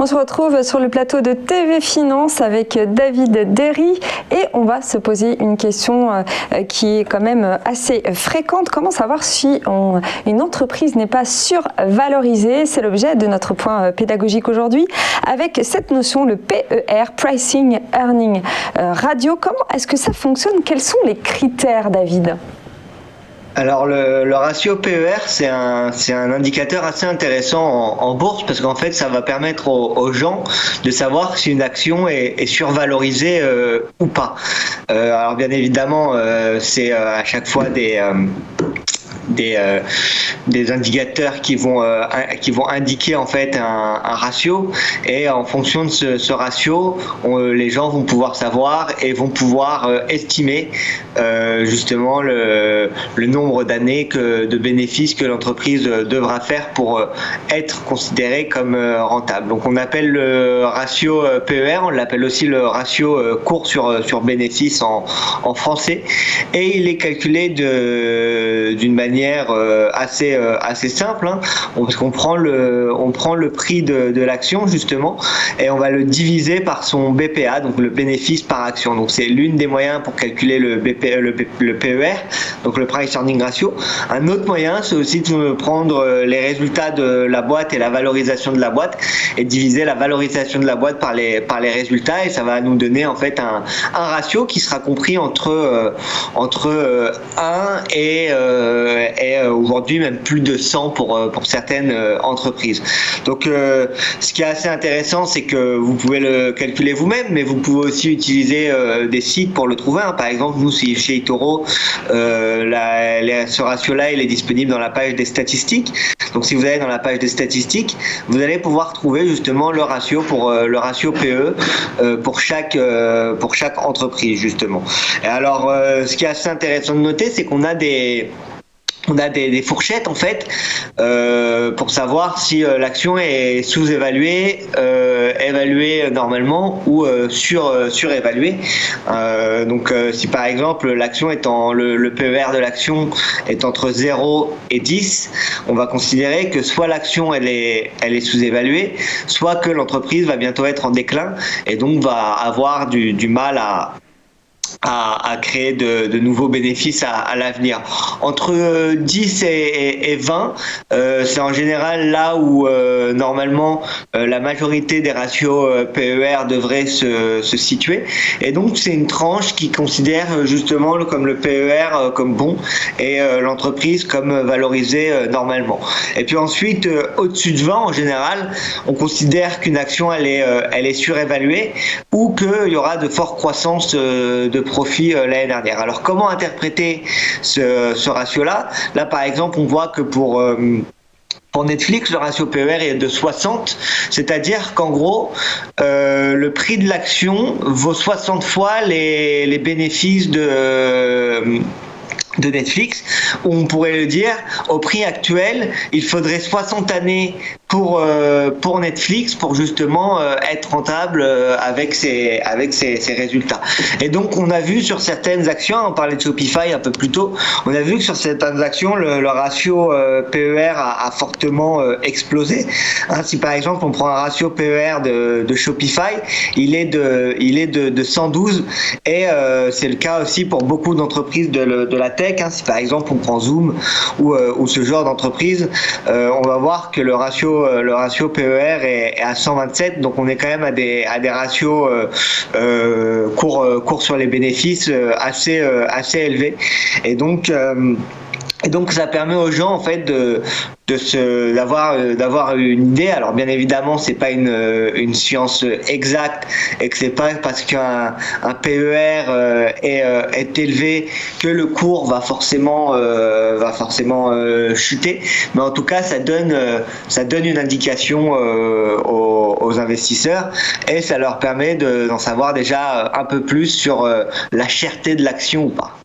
On se retrouve sur le plateau de TV Finance avec David Derry et on va se poser une question qui est quand même assez fréquente. Comment savoir si une entreprise n'est pas survalorisée? C'est l'objet de notre point pédagogique aujourd'hui avec cette notion, le PER, Pricing Earning Radio. Comment est-ce que ça fonctionne? Quels sont les critères, David? Alors le ratio PER, c'est un indicateur assez intéressant en bourse parce qu'en fait ça va permettre aux gens de savoir si une action est survalorisée ou pas. Alors bien évidemment c'est à chaque fois des indicateurs qui vont indiquer en fait un ratio, et en fonction de ce ratio les gens vont pouvoir savoir et vont pouvoir estimer justement le nombre d'années de bénéfices que l'entreprise devra faire pour être considérée comme rentable. Donc on appelle le ratio PER, on l'appelle aussi le ratio cours sur bénéfice en français, et il est calculé d'une manière assez simple, hein, parce qu'on prend le prix de l'action justement et on va le diviser par son BPA, donc le bénéfice par action. Donc c'est l'une des moyens pour calculer le PER, donc le Price Earning Ratio. Un autre moyen, c'est aussi de prendre les résultats de la boîte et la valorisation de la boîte et diviser la valorisation de la boîte par les résultats, et ça va nous donner en fait un ratio qui sera compris entre 1 et aujourd'hui même plus de 100 pour certaines entreprises. Donc ce qui est assez intéressant, c'est que vous pouvez le calculer vous-même, mais vous pouvez aussi utiliser des sites pour le trouver, hein. Par exemple, nous chez eToro, ce ratio-là, il est disponible dans la page des statistiques. Donc si vous allez dans la page des statistiques, vous allez pouvoir trouver justement le ratio le ratio PE pour chaque entreprise justement. Et alors ce qui est assez intéressant de noter, c'est qu'on a des fourchettes en fait pour savoir si l'action est sous-évaluée, évaluée normalement ou surévaluée. Donc si par exemple l'action le PER de l'action est entre 0 et 10, on va considérer que soit l'action elle est sous-évaluée, soit que l'entreprise va bientôt être en déclin et donc va avoir du mal à créer de nouveaux bénéfices à l'avenir. Entre 10 et 20, c'est en général là où normalement la majorité des ratios PER devraient se situer, et donc c'est une tranche qui considère justement comme le PER comme bon et l'entreprise comme valorisée normalement. Et puis ensuite au-dessus de 20, en général on considère qu'une action elle est surévaluée ou qu'il y aura de fortes croissances de profit l'année dernière. Alors comment interpréter ce ratio-là? Là par exemple on voit que pour Netflix, le ratio PER est de 60, c'est-à-dire qu'en gros, le prix de l'action vaut 60 fois les bénéfices de Netflix, où on pourrait le dire, au prix actuel, il faudrait 60 années pour Netflix pour justement être rentable avec ses résultats. Et donc on a vu sur certaines actions, on parlait de Shopify un peu plus tôt, on a vu que sur certaines actions le ratio PER a fortement explosé. Hein, si par exemple on prend un ratio PER de Shopify, il est de 112, et c'est le cas aussi pour beaucoup d'entreprises de la tech. Hein, si par exemple on prend Zoom ou ce genre d'entreprise, on va voir que le ratio PER est à 127, donc on est quand même à des ratios cours sur les bénéfices assez élevés, et donc ça permet aux gens en fait d'avoir une idée. Alors bien évidemment c'est pas une science exacte, et que c'est pas parce qu'un PER est élevé que le cours va forcément chuter, mais en tout cas ça donne une indication aux investisseurs, et ça leur permet d'en savoir déjà un peu plus sur la cherté de l'action ou pas.